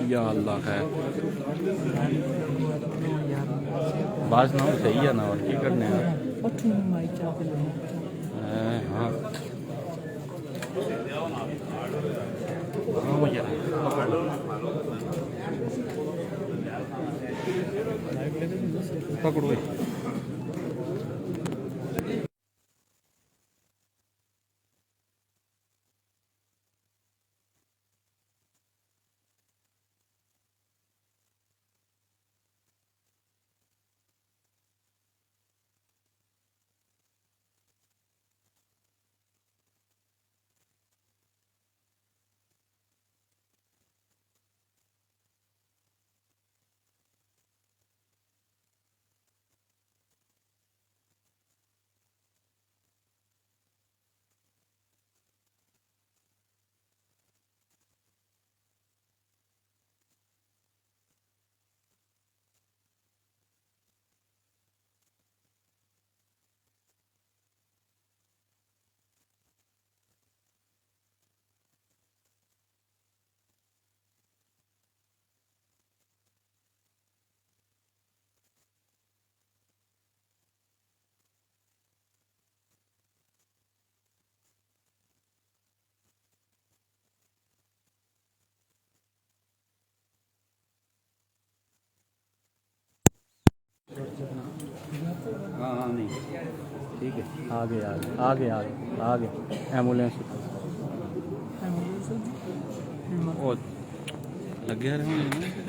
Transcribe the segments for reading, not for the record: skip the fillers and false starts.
یا اللہ خیر بعض نہ صحیح ہے نا اور کی کرنے ہیں ہاں پکڑو ہاں نہیں ٹھیک ہے آگے آگے آگے آگے آگے ایمبولینس اور لگے رہے ہیں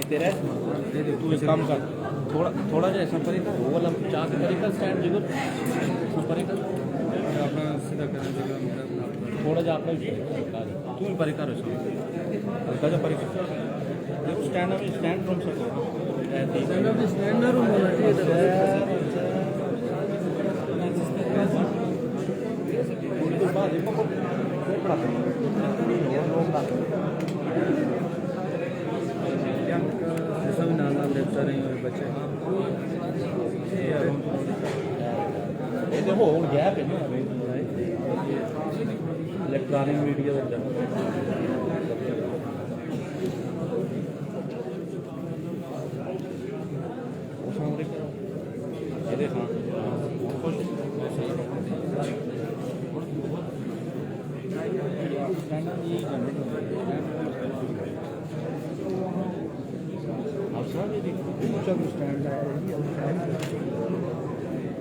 तेरा तू एक काम कर, थोड़ा जैसा परे कर, वो वाला चाह के परे कर स्टैंड जिगर परे कर अपना सीधा करने जगह थोड़ा जा आपका तू भी परे कर हल्का जा परे कर देखो स्टैंड फ्रॉम स्टैंड रूम होना चाहिए ऐसा भी नाल नाल देखता रही हुए बच्चे ये देखो गैप है ना इलेक्ट्रॉनिक मीडिया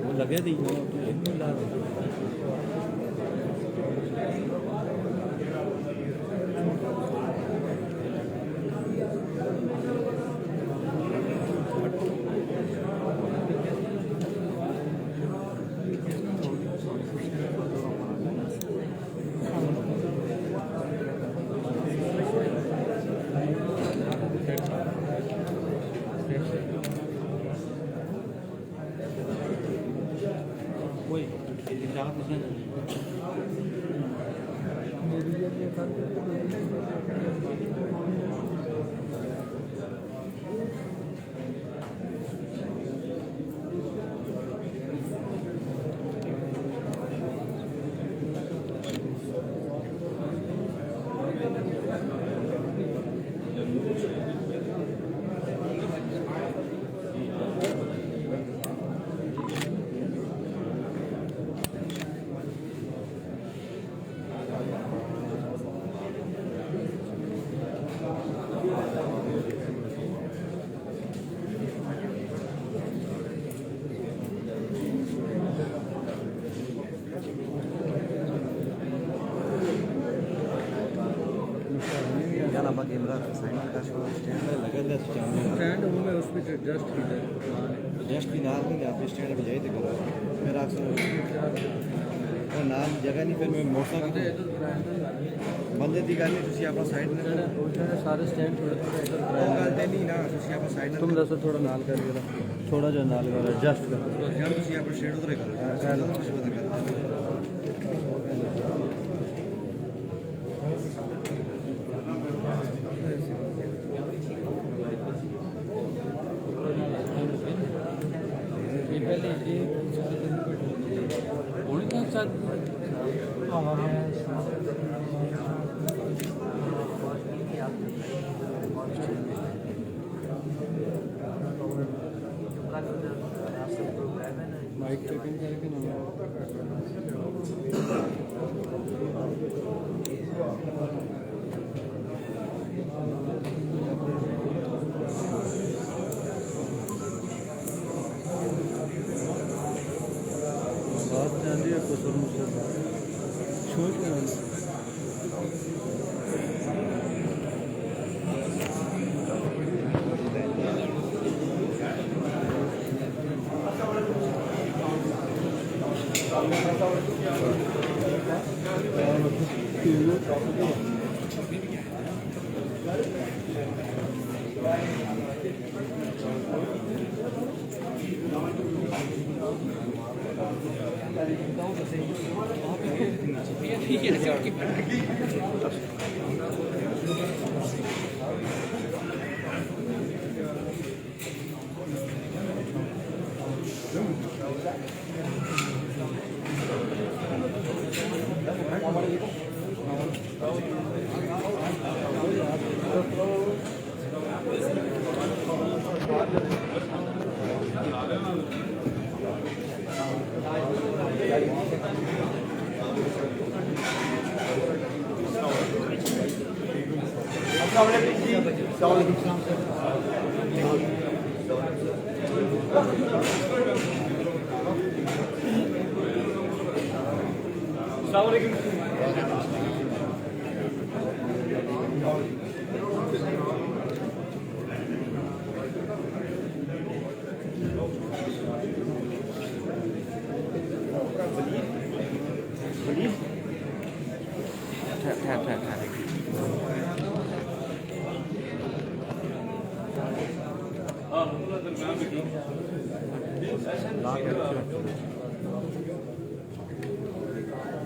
वो लगे दी जस्ट भी नाल नहीं आप स्टैंड पे जाइए करो फिर आप और नाल जगह नहीं फिर मैं मौसम बंदे दी गल नहीं तुसी अपना साइड ने सारे स्टैंड थोड़ा थोड़ा गल ते नहीं ना तुसी अपना साइड तुम दसो थोड़ा नाल कर जरा थोड़ा जो नाल करो एडजस्ट करो यार तुसी अपना स्टैंड उधर करो कुछ पता कर माइक चेकिंग करके ना बात जान रही है कुछ और मुझसे छोड़ के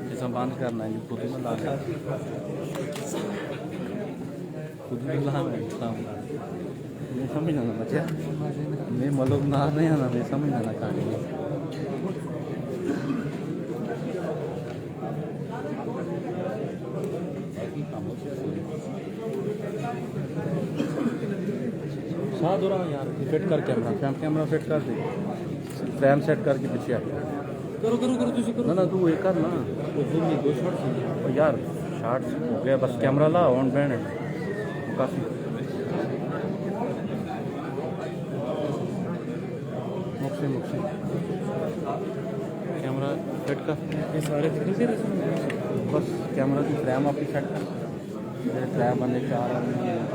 جیسا بند کرنا ہے خود ہی لا خود ہی لا میں سمجھ آنا بچہ میں ملک نہ نہیں آنا میں سمجھ آنا کہانی ساتھ ہو رہا یار فٹ کر کیمرہ فٹ کر دے فریم سیٹ کر کے پیچھے آ کرو کرو کرو نہ تو یہ کر نا دو شارٹ یار شارٹ ہو گیا بس کیمرہ لا آن بینڈ کافی مکسی کیمرہ فٹ کر یہ سارے بس کیمرہ کی فریم آپ کی سیٹ کر میرے فریم بندے 4 آدمی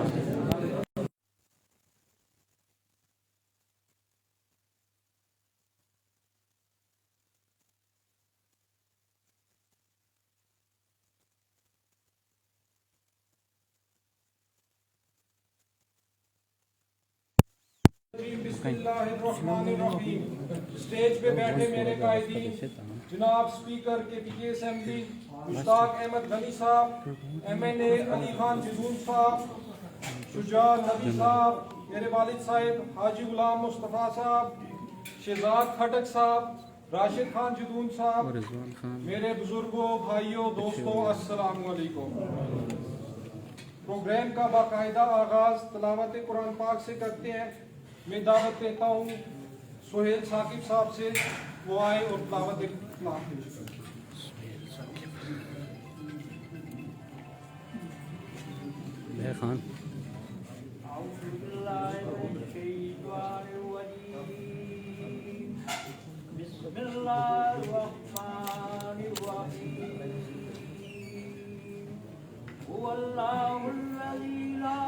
بسم اللہ الرحمن الرحیم اسٹیج پہ بیٹھے میرے قائدین جناب سپیکر کے پی کے اسمبلی مشتاق احمد غنی صاحب ایم این اے علی خان جدون صاحب شجاع نبی صاحب میرے والد صاحب حاجی غلام مصطفیٰ صاحب شہزاد کھٹک صاحب راشد خان جدون صاحب میرے بزرگوں بھائیوں دوستوں السلام علیکم پروگرام کا باقاعدہ آغاز تلاوت قرآن پاک سے کرتے ہیں میں دعوت دیتا ہوں سہیل ثاقب صاحب سے وہ آئے اور تلاوت کلام پیش کریں خان اعوذ باللہ من الشیطان الرجیم بسم اللہ الرحمن الرحیم هو اللہ الذی لا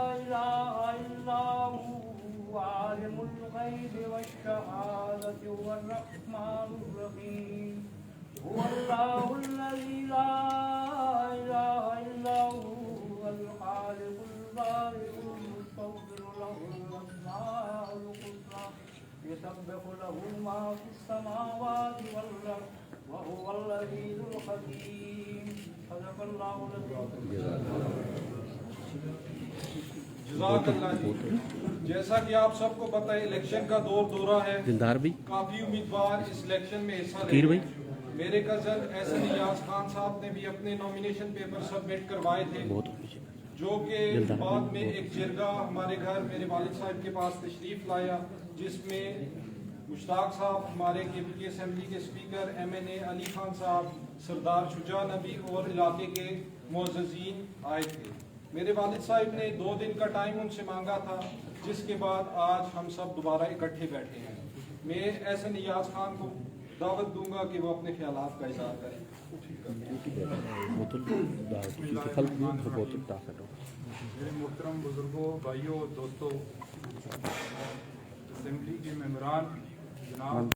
الہ الا هو عالم الغیب والشہادۃ هو الرحمن الرحیم هو اللہ الذی لا الہ الا هو الخالق البارئ المصور له الاسماء الحسنى يسبح له ما في السماوات والارض وهو العزيز الحكيم صدق الله العظيم جزاک اللہ جی جیسا کہ آپ سب کو پتہ ہے الیکشن کا دورہ ہے دلدار بھی کافی امیدوار اس الیکشن میں حصہ لے تیر رہے بھائی ہیں میرے کزن احسن ایاز خان صاحب نے بھی اپنے نامینیشن پیپر سبمٹ کروائے تھے جو کہ بعد میں ایک جرگہ ہمارے گھر میرے والد صاحب کے پاس تشریف لایا جس میں مشتاق صاحب ہمارے کے پی کے اسمبلی کے اسپیکر ایم این اے علی خان صاحب سردار شجاع نبی اور علاقے کے معززین آئے تھے میرے والد صاحب نے 2 دن کا ٹائم ان سے مانگا تھا جس کے بعد آج ہم سب دوبارہ اکٹھے بیٹھے ہیں میں احسن ایاز خان کو دعوت دوں گا کہ وہ اپنے خیالات کا اظہار کریں میرے محترم بزرگوں بھائیوں دوستوں اسمبلی کے ممبران جناب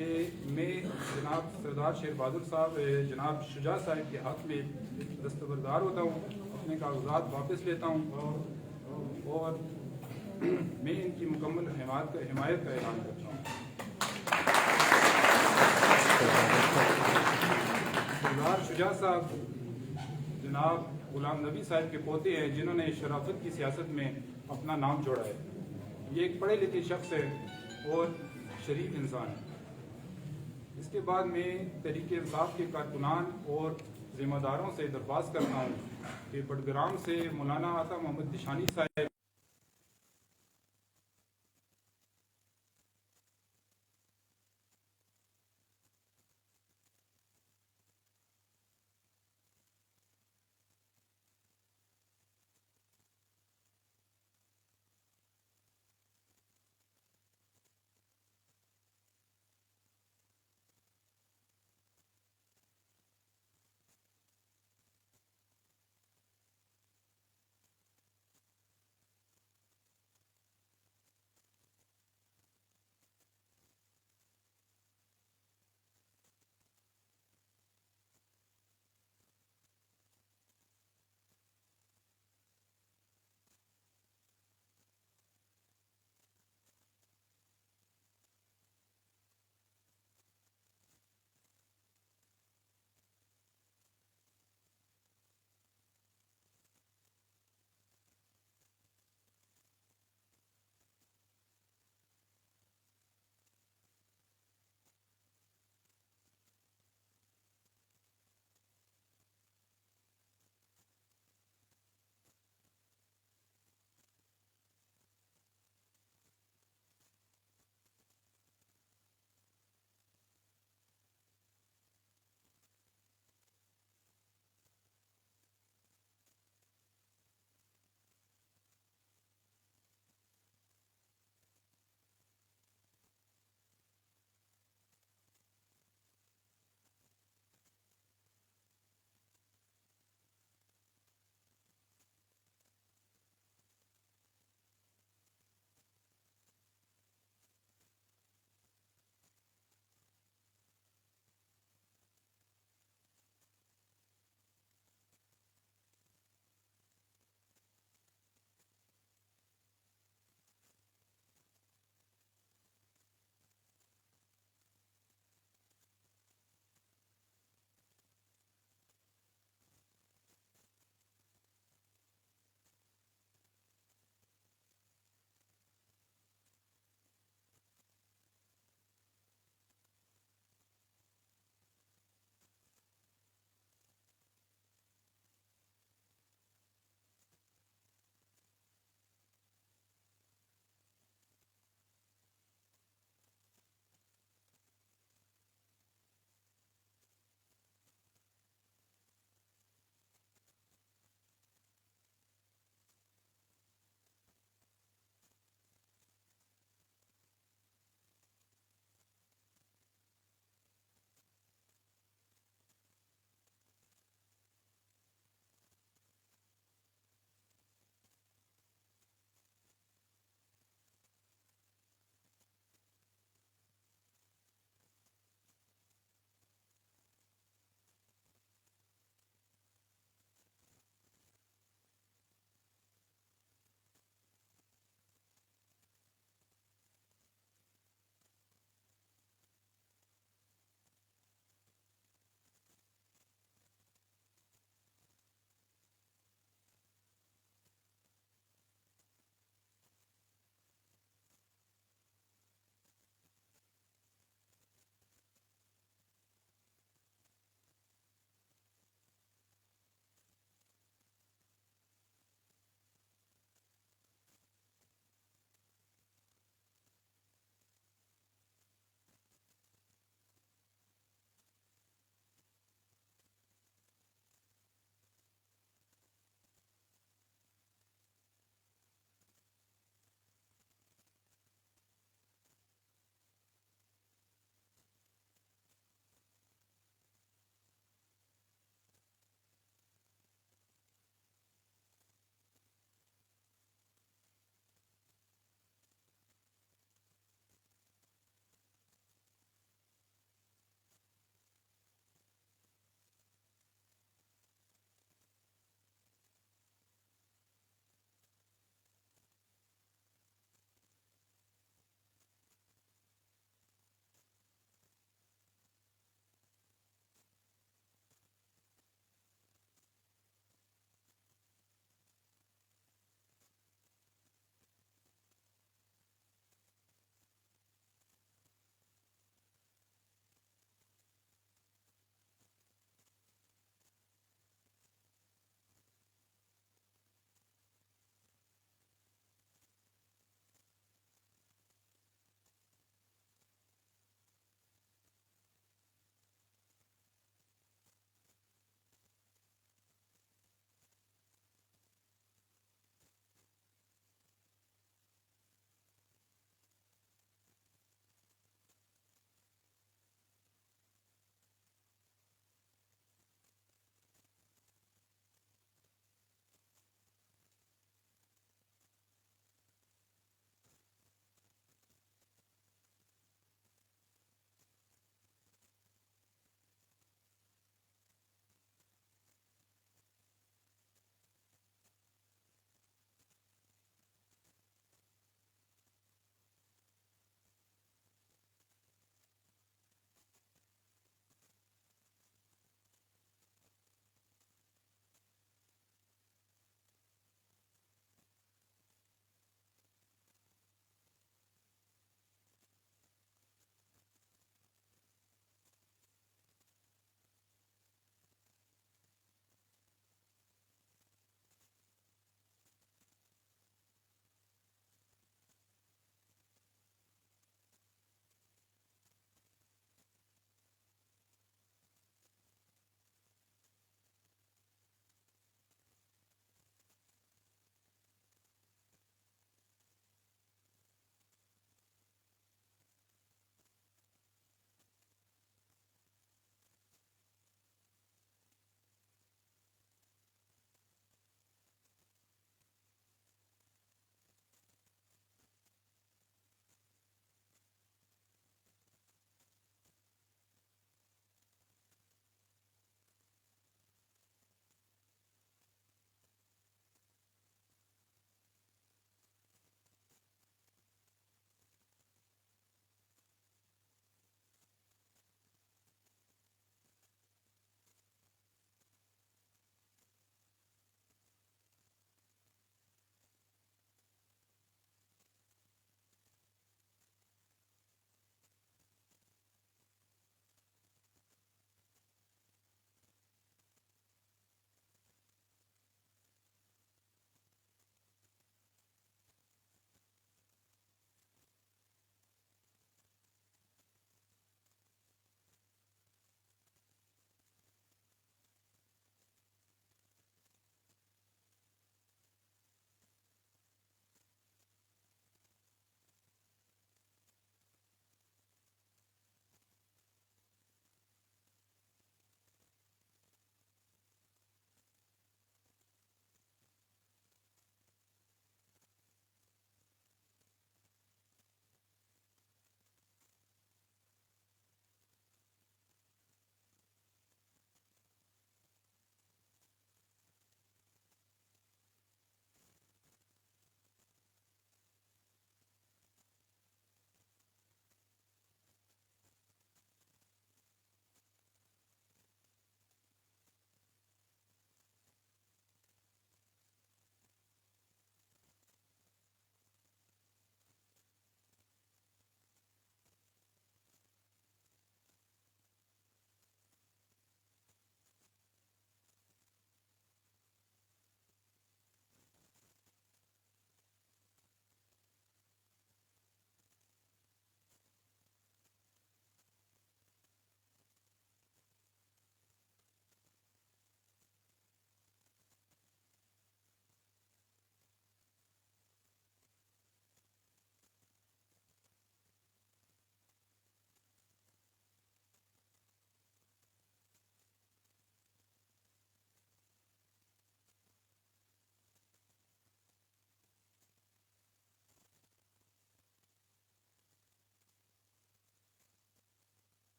کہ میں جناب سردار شیر بہادر صاحب جناب شجاع صاحب کے حق میں دستبردار ہوتا ہوں، اپنے کاغذات واپس لیتا ہوں اور میں ان کی مکمل حمایت کا اعلان کرتا ہوں۔ سردار شجاع صاحب جناب غلام نبی صاحب کے پوتے ہیں، جنہوں نے شرافت کی سیاست میں اپنا نام جوڑا ہے۔ یہ ایک پڑھے لکھے شخص ہے اور شریف انسان ہے۔ اس کے بعد میں تحریک انصاف کے کارکنان اور ذمہ داروں سے درخواست کرتا ہوں کہ بٹگرام سے مولانا عطا محمد دشانی صاحب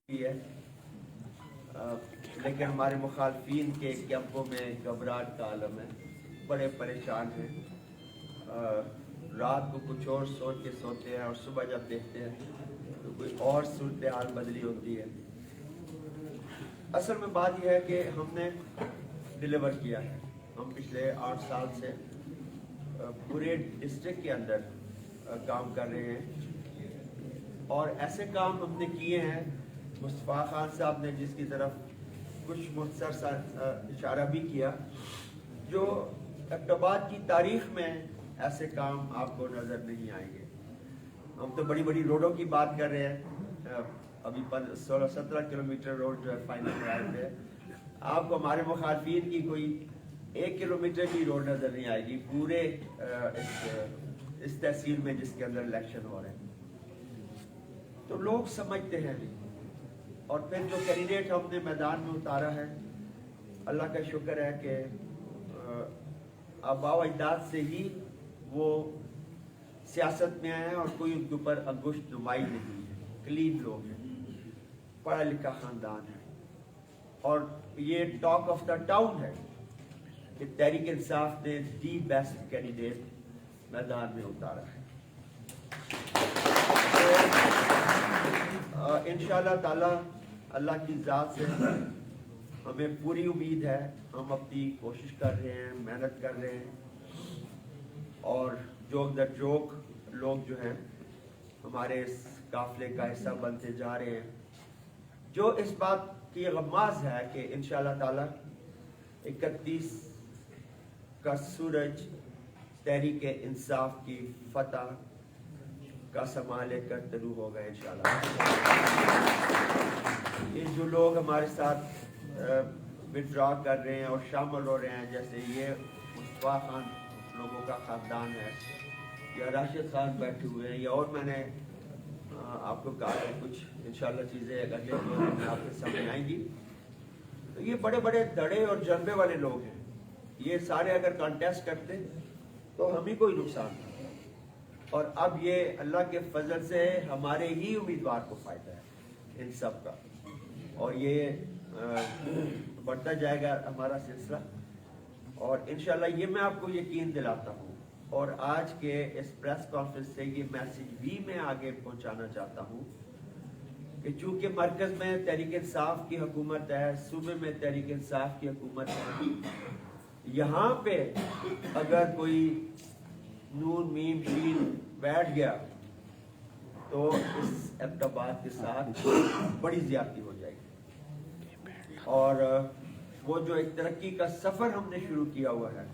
है, लेकिन हमारे मुखालफिन के कैंपों में घबराहट का आलम है, बड़े परेशान हैं। रात को कुछ और सोच के सोते हैं और सुबह जब देखते हैं तो कोई और सूरत हाल बदली होती है। असल में बात यह है कि हमने डिलीवर किया है। हम पिछले 8 साल से पूरे डिस्ट्रिक्ट के अंदर काम कर रहे हैं और ऐसे काम हमने किए हैं। मुस्तफ़ा खान साहब ने जिसकी तरफ कुछ मुख्तसर सा इशारा भी किया, जो एबटाबाद की तारीख में ऐसे काम आपको नज़र नहीं आएंगे। हम तो बड़ी बड़ी रोडों की बात कर रहे हैं, अभी 16-17 किलोमीटर रोड जो है फाइनल ड्राइव है। आपको हमारे मुखालफिन की कोई 1 किलोमीटर की रोड नज़र नहीं आएगी पूरे इस तहसील में जिसके अंदर इलेक्शन हो रहे हैं। तो लोग समझते हैं और फिर जो कैंडिडेट हमने मैदान में उतारा है, अल्लाह का शुक्र है कि आबा अजदाद से ही वो सियासत में आए हैं और कोई उनके ऊपर अंगुष्ठ नुमाई नहीं है। क्लीन लोग हैं, पढ़ा लिखा खानदान है और ये टॉक ऑफ द टाउन है कि तहरीक इंसाफ ने दी बेस्ट कैंडिडेट मैदान में उतारा है। तो इंशाअल्लाह ताला अल्लाह की ज़ात से हमें पूरी उम्मीद है। हम अपनी कोशिश कर रहे हैं, मेहनत कर रहे हैं और जोक दर जोक लोग जो हैं हमारे इस काफिले का हिस्सा बनते जा रहे हैं, जो इस बात की गमाज़ है कि इंशाअल्लाह ताला 31 का सूरज तहरीक इंसाफ की फतह का समा लेकर तलू होगा इंशाअल्लाह। ये जो लोग हमारे साथ विड्रॉ कर रहे हैं और शामिल हो रहे हैं, जैसे ये मुस्तफ़ा खान लोगों का ख़ानदान है या राशिद खान बैठे हुए हैं, या और मैंने आपको कहा है कुछ इंशाअल्लाह चीज़ें अगले 2 दिन में आपके सामने आएंगी। तो ये बड़े बड़े दड़े और जज्बे वाले लोग हैं। ये सारे अगर कॉन्टेस्ट करते तो हम ही कोई नुकसान था। और अब ये अल्लाह के फजल से हमारे ही उम्मीदवार को फ़ायदा है इन सब का, और ये बढ़ता जाएगा हमारा सिलसिला। और इंशाअल्लाह ये मैं आपको यकीन दिलाता हूँ और आज के इस प्रेस कॉन्फ्रेंस से ये मैसेज भी मैं आगे पहुँचाना चाहता हूँ कि चूँकि मरकज़ में तहरीक इंसाफ की हुकूमत है, सूबे में तहरीक इंसाफ की हुकूमत है, यहाँ पे अगर कोई नून मीम शीन बैठ गया तो इस एबटाबाद के साथ बड़ी ज्यादती हो जाएगी। और वो जो एक तरक्की का सफ़र हमने शुरू किया हुआ है,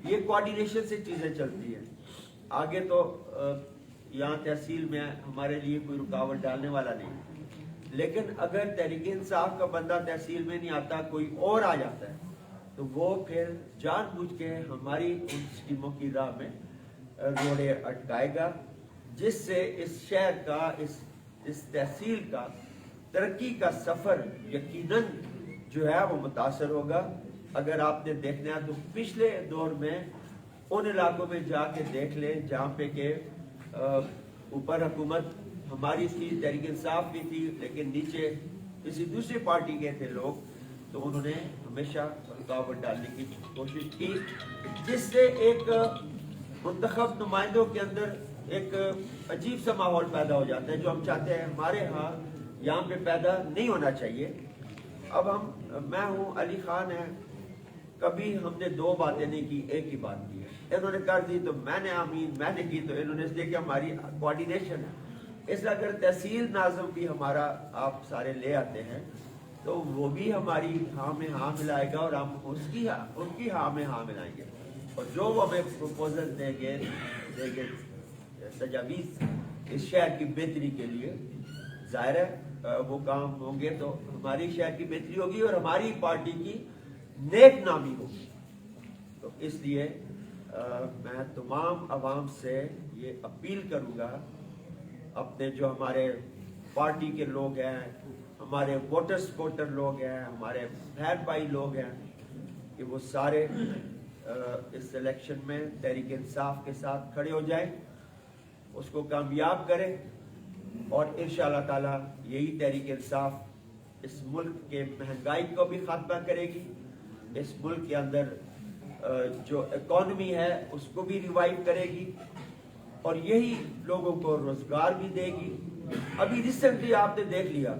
ये कोऑर्डिनेशन से चीज़ें चलती हैं। आगे तो यहाँ तहसील में हमारे लिए कोई रुकावट डालने वाला नहीं, लेकिन अगर तहरीक इंसाफ का बंदा तहसील में नहीं आता, कोई और आ जाता है, तो वो फिर जानबूझ के हमारी उन स्कीमों की राह में रोड़े अटकाएगा, जिससे इस शहर का इस तहसील का तरक्की का सफ़र यकीनन जो है वो मुतासर होगा। अगर आपने देखना है तो पिछले दौर में उन इलाकों में जाके देख लें जहाँ पे के ऊपर हुकूमत हमारी थी, तहरीक इंसाफ की थी, लेकिन नीचे किसी दूसरी पार्टी के थे लोग, तो उन्होंने हमेशा रुकावट डालने की कोशिश की, जिससे एक मुंतखब नुमाइंदों के अंदर एक अजीब सा माहौल पैदा हो जाता है, जो हम चाहते हैं हमारे यहाँ पे पैदा नहीं होना चाहिए। अब मैं हूँ, अली खान है, कभी हमने 2 बातें नहीं की, एक ही बात की है। इन्होंने कर दी तो मैंने आमीन, मैंने की तो इन्होंने, इसलिए कि हमारी कोऑर्डिनेशन है। इसलिए अगर तहसील नाज़म भी हमारा आप सारे ले आते हैं तो वो भी हमारी हाँ में हाँ मिलाएगा और हम उनकी हाँ में हाँ मिलाएंगे, और जो वो हमें प्रपोजल देंगे तजावीज़ इस शहर की बेहतरी के लिए, ज़ाहिर है वो काम होंगे तो हमारी शहर की बेहतरी होगी और हमारी पार्टी की नेक नामी होगी। तो इसलिए मैं तमाम आवाम से ये अपील करूँगा, अपने जो हमारे पार्टी के लोग हैं, हमारे वोटर सपोर्टर लोग हैं, हमारे बहन भाई लोग हैं, कि वो सारे इस इलेक्शन में तहरीक इंसाफ के साथ खड़े हो जाएं, उसको कामयाब करें اور इंशाअल्लाह ताला यही तहरीक इंसाफ इस मुल्क के महंगाई को भी खात्मा करेगी, इस मुल्क के अंदर जो इकॉनमी है उसको भी रिवाइव करेगी और यही लोगों को रोजगार भी देगी। अभी रिसेंटली आपने देख लिया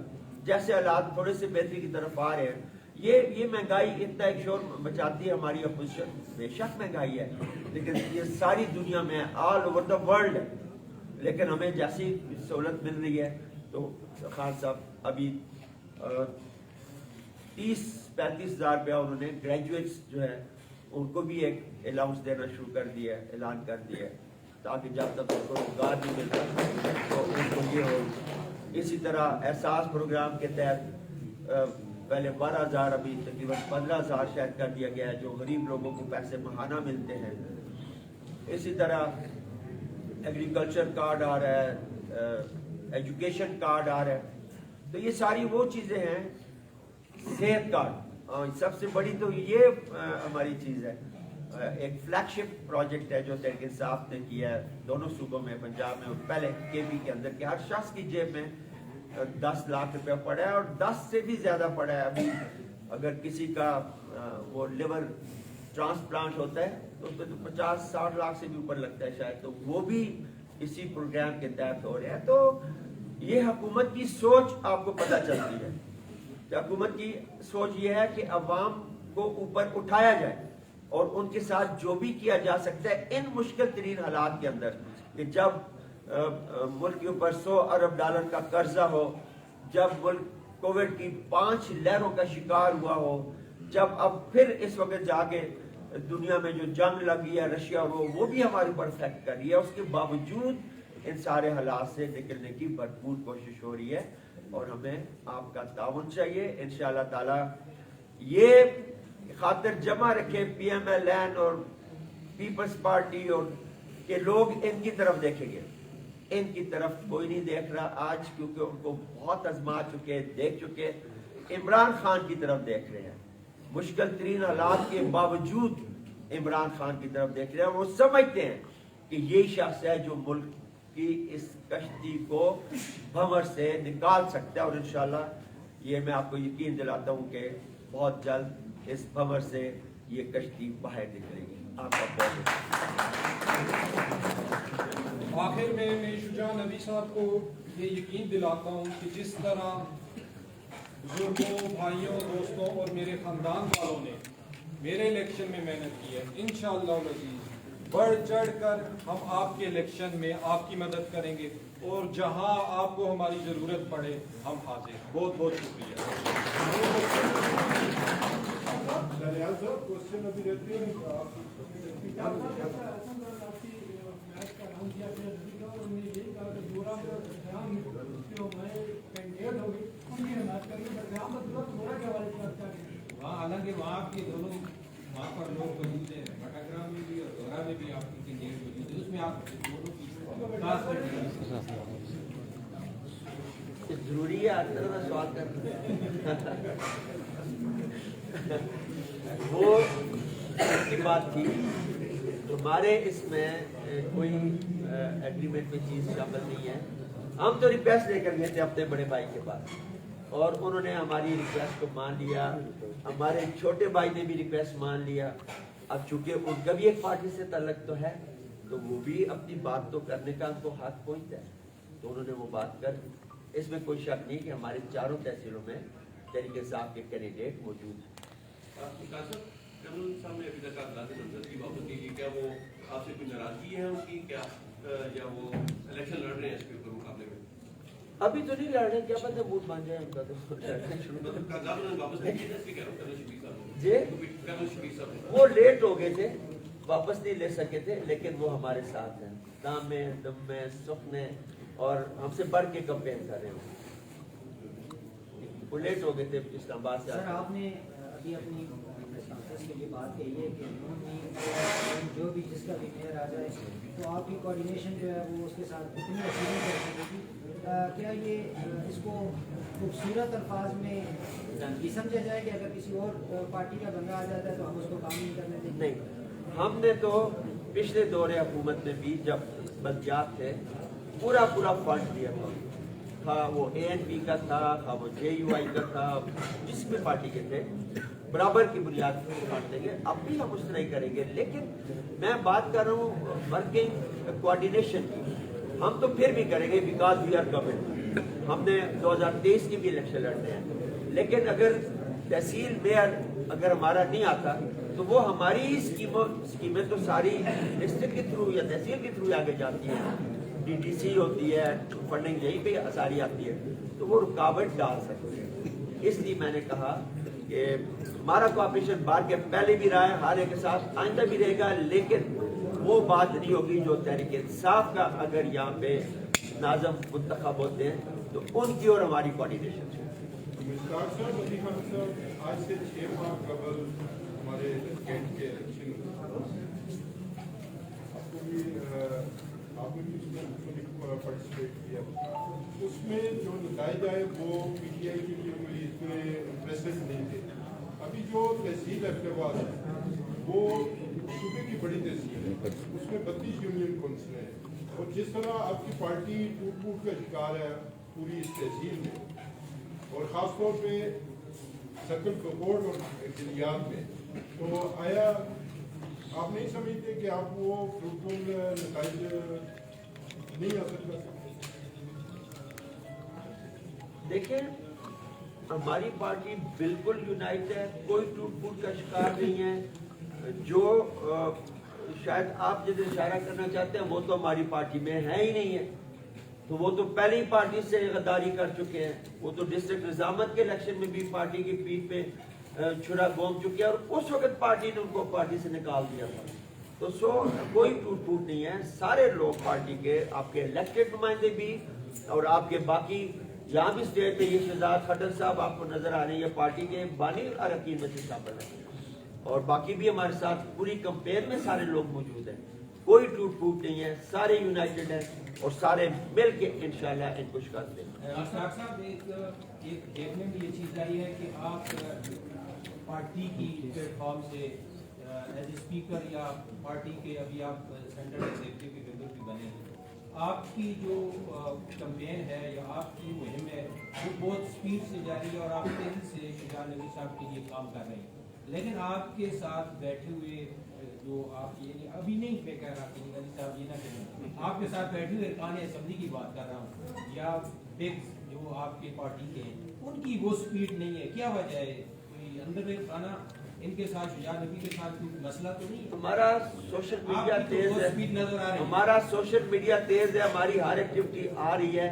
जैसे हालात थोड़े से बेहतरी की तरफ आ रहे हैं, ये महंगाई इतना एक शोर मचाती है हमारी अपोजिशन, बेशक महंगाई है लेकिन ये सारी दुनिया में ऑल ओवर द वर्ल्ड है, लेकिन हमें जैसी सहूलत मिल रही है तो खान साहब अभी 30-35 हज़ार रुपया उन्होंने ग्रेजुएट्स जो है उनको भी एक अलाउंस देना शुरू कर दिया है, ऐलान कर दिया है, ताकि जब तक उनको रोजगार नहीं मिलता तो उनको ये हो। इसी तरह एहसास प्रोग्राम के तहत पहले 12,000 अभी तकरीबन 15,000 शायद कर दिया गया है जो गरीब लोगों को पैसे महाना मिलते हैं। इसी तरह एग्रीकल्चर कार्ड आ रहा है, एजुकेशन कार्ड आ रहा है, तो ये सारी वो चीज़ें हैं। सेहत कार्ड सबसे बड़ी तो ये हमारी चीज़ है, एक फ्लैगशिप प्रोजेक्ट है जो तहरीक इंसाफ ने किया है दोनों सूबों में, पंजाब में और पहले केपी के अंदर के हर शख्स की जेब में 10 लाख रुपया पड़ा है और 10 से भी ज़्यादा पड़ा है। अभी अगर किसी का वो लिवर ट्रांसप्लांट होता है तो उस पर तो 50-60 लाख से भी ऊपर लगता है शायद, तो वो भी इसी प्रोग्राम के तहत हो रहे हैं। तो ये हुकूमत की सोच आपको पता चलती है कि हुकूमत की सोच ये है कि अवाम को ऊपर उठाया जाए और उनके साथ जो भी किया जा सकता है इन मुश्किल तरीन हालात के अंदर, कि जब मुल्क के ऊपर $100 अरब का कर्जा हो, जब मुल्क कोविड की 5 लहरों का शिकार हुआ हो, जब अब फिर इस वक्त जाके दुनिया में जो जंग लगी है रशिया वो भी हमारे ऊपर इफेक्ट कर रही है, उसके बावजूद इन सारे हालात से निकलने की भरपूर कोशिश हो रही है और हमें आपका ताउन चाहिए। इंशाअल्लाह ताला ये खातिर जमा रखे PMLN और पीपल्स पार्टी और के लोग इनकी तरफ देखेंगे, इनकी तरफ कोई नहीं देख रहा आज, क्योंकि उनको बहुत आजमा चुके, देख चुके, इमरान खान की तरफ देख रहे हैं। मुश्किल तरीन हालात के बावजूद इमरान खान की तरफ देख रहे हैं। वो समझते हैं कि यही शख्स है जो मुल्क की इस कश्ती को भंवर से निकाल सकता है और इंशाल्लाह ये मैं आपको यकीन दिलाता हूँ कि बहुत जल्द इस भंवर से ये कश्ती बाहर निकलेगी। आपका बहुत आखिर में मैं शुजा नबी साहब को ये यकीन दिलाता हूँ कि जिस तरह बुजुर्गों, भाइयों, दोस्तों और मेरे ख़ानदान वालों ने मेरे इलेक्शन में मेहनत की है, इंशाअल्लाह बढ़ चढ़ कर हम आपके इलेक्शन में आपकी मदद करेंगे और जहां आपको हमारी ज़रूरत पड़े हम हाजिर। बहुत बहुत शुक्रिया। हालांकि वहाँ आपके दोनों वहाँ पर लोग मौजूद हैं, भटकरा में भी और दोहरा में भी आपकी कैंडिडेट मौजूद है, उसमें आप दोनों की जरूरी है आज तरह का सवाल करना वो की बात थी। हमारे इसमें कोई एग्रीमेंट में चीज़ शामिल नहीं है। हम तो रिक्वेस्ट लेकर गए थे अपने बड़े भाई के पास और उन्होंने हमारी रिक्वेस्ट को मान लिया, हमारे छोटे भाई ने भी रिक्वेस्ट मान लिया। अब चूंकि उनका भी एक पार्टी से तल्लुक तो है तो वो भी अपनी बात तो करने का उनको हाथ पहुँचता है, तो उन्होंने वो बात कर। इसमें कोई शक नहीं कि हमारे चारों तहसीलों में तहरीक इंसाफ के कैंडिडेट मौजूद हैं। क्या वो आपसे कोई नाराजगी है उनकी क्या, या वो इलेक्शन लड़ रहे हैं इसके ऊपर मुकाबले में? अभी तो नहीं लड़ रहे, क्या पता वोट मान जाए उनका तो वो लेट हो गए थे, वापस नहीं ले सके थे, लेकिन वो हमारे साथ हैं, दाम में, दम में, सुख में और हमसे बढ़ के कंपेन कर रहे हैं। वो लेट हो गए थे इस्लामाबाद से। सर आपने अभी अपनी के लिए बात कही है कि जो भी जिसका भी मेयर आ जाए तो आपकी कोऑर्डिनेशन जो है वो उसके साथ इतनी अच्छी नहीं कर सकेगी। क्या ये इसको खूबसूरत अल्फाज में ये समझा जाए कि अगर किसी और पार्टी का बंदा आ जाता है तो हम उसको काम नहीं करने देंगे? नहीं, हमने तो पिछले दौरे हुकूमत में भी जब बलदियात थे पूरा फंड दिया था, खा वो ANP का था, खा वो JUI का था, जिस भी पार्टी के थे, बराबर की बुनियाद पर काट देंगे। अब भी हम उस तरह ही करेंगे, लेकिन मैं बात कर रहा हूँ वर्किंग कोऑर्डिनेशन की। हम तो फिर भी करेंगे बिकॉज वी आर गवर्नमेंट। हमने 2023 की भी इलेक्शन लड़ने हैं, लेकिन अगर तहसील मेयर अगर हमारा नहीं आता तो वो हमारी ही स्कीमें तो सारी डिस्ट्रिक्ट के थ्रू या तहसील के थ्रू आगे जाती है, DTC होती है, फंडिंग यहीं पे सारी आती है, तो वो रुकावट डाल सकते हैं। इसलिए मैंने कहा कि हमारा कोऑपरेशन बार के पहले भी रहा है, हर एक के साथ आइंदा भी रहेगा, लेकिन वो बात नहीं होगी जो तहरीक इंसाफ का अगर यहाँ पे नाज़म मुंतखब होते हैं तो उनकी और हमारी कोऑर्डिनेशन है। आज से 6 माह कबल हमारे कैंट के इलेक्शन आपने भी उसमें पार्टिसिपेट किया, उसमें जो नतीजा है वो PTI के लिए कोई इतने इम्प्रेसिव नहीं थे। अभी जो तहसील अहमदाबाद है वो सूबे की बड़ी तहसील है, उसमें 32 यूनियन काउंसिल है, और जिस तरह आपकी पार्टी टूट का शिकार है पूरी इस तहसील में, और ख़ासतौर पे सर्कल कोर्ट और जिलियात में, तो आया आप नहीं समझते कि आप वो फ्रूटफुल नतीज नहीं हासिल कर सकते? देखिए, हमारी पार्टी बिल्कुल यूनाइटेड है, कोई टूट फूट का शिकार नहीं है। जो शायद आप जिसे इशारा करना चाहते हैं वो तो हमारी पार्टी में है ही नहीं है, तो वो तो पहले ही पार्टी से गद्दारी कर चुके हैं। वो तो डिस्ट्रिक्ट निजामत के इलेक्शन में भी पार्टी की पीठ पे छुरा घोंप चुके हैं, और उस वक्त पार्टी ने उनको पार्टी से निकाल दिया था। तो कोई टूट फूट नहीं है। सारे लोग पार्टी के, आपके इलेक्टेड नुमाइंदे भी और आपके बाकी जहाँ भी स्टेट है, ये शहजाद खट्टर साहब आपको नजर आ रही है, पार्टी के बानी अरकान में से शामिल है, और बाकी भी हमारे साथ पूरी कंपेयर में सारे लोग मौजूद हैं। कोई टूट फूट नहीं है, सारे यूनाइटेड हैं और सारे मिल के इंशाल्लाह इनको शिकस्त देंगे। साहब एक देखने में ये चीज़ आई है कि आप पार्टी की प्लेटफॉर्म से एज ए स्पीकर या पार्टी के अभी आप सेंट्रल एग्जीक्यूटिव के मेंबर भी बने, आपकी जो कैंपेन है या आपकी मुहिम है वो बहुत स्पीड से जारी है और आप तेजी से शुजात नबी साहब के लिए काम कर रहे हैं, लेकिन आपके साथ बैठे हुए जो आप ये अभी नहीं मैं कह रहा कि अली साहब ये ना कहें, आपके साथ बैठे हुए अरकान असेंबली की बात कर रहा हूँ या बिग जो आपके पार्टी के हैं, उनकी वो स्पीड नहीं है। क्या वजह है? कोई अंदर में खाना इनके साथ शुजात नबी के साथ कोई मसला तो नहीं? हमारा सोशल मीडिया तेज है, स्पीड नजर आ रही है। हमारा सोशल मीडिया तेज है, हमारी हर एक्टिविटी आ रही है।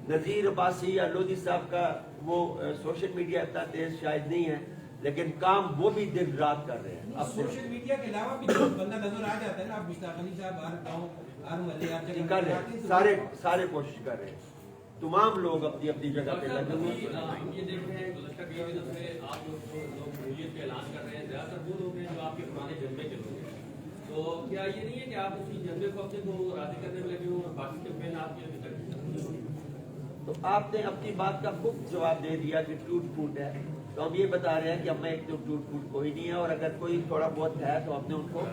नज़ीर अब्बासी या लोधी साहब का वो सोशल मीडिया इतना तेज शायद नहीं है, लेकिन काम वो भी दिन रात कर रहे हैं। अब सोशल मीडिया के अलावा भी जो बंदा नजर आ जाता है ना, आप मुश्ताक अली साहब हर गाँव हर मोहल्ले हर जगह कर रहे हैं, सारे कोशिश कर रहे हैं। तमाम लोग अपनी अपनी जगह पे लगे हुए हैं। हम ये देख रहे हैं गुज़श्ता कई दिनों से आप लोग हुर्रियत का ऐलान कर रहे हैं, ज़्यादातर वो लोग हैं जो आपके पुराने जज्बे के लोग हैं, तो क्या ये नहीं है कि आप उसी जज्बे को अपने को राजी करने में लगे हो और बाकी कैंपेन आपकी अभी तक? तो आपने अपनी बात का खूब जवाब दे दिया कि टूट फूट है, तो हम ये बता रहे हैं कि हमें एक तो टूट फूट कोई नहीं है, और अगर कोई थोड़ा बहुत है तो हमने उनको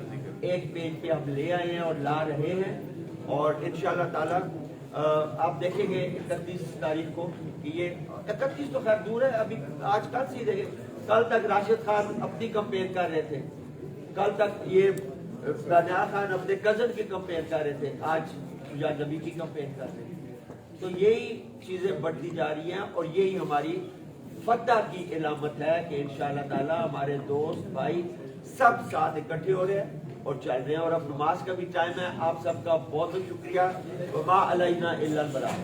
एक पेज पे हम ले आए हैं और ला रहे हैं, और इंशाल्लाह ताला आप देखेंगे 31 तारीख को कि ये 31 तो खैर दूर है, अभी आज कल सीधे कल तक राशिद खान अपनी कंपेन कर रहे थे, कल तक ये दानिया खान अपने कजन की कंपेन कर रहे थे, आज शुजात नबी की कंपेन कर रहे हैं। तो यही चीजें बढ़ती जा रही हैं और यही हमारी फतह की इलामत है कि इंशाअल्लाह ताला हमारे दोस्त भाई सब साथ इकट्ठे हो रहे हैं और चल रहे हैं। और अब नमाज का भी टाइम है। आप सबका बहुत बहुत शुक्रिया। वमा अलैना इल्लल बलाग।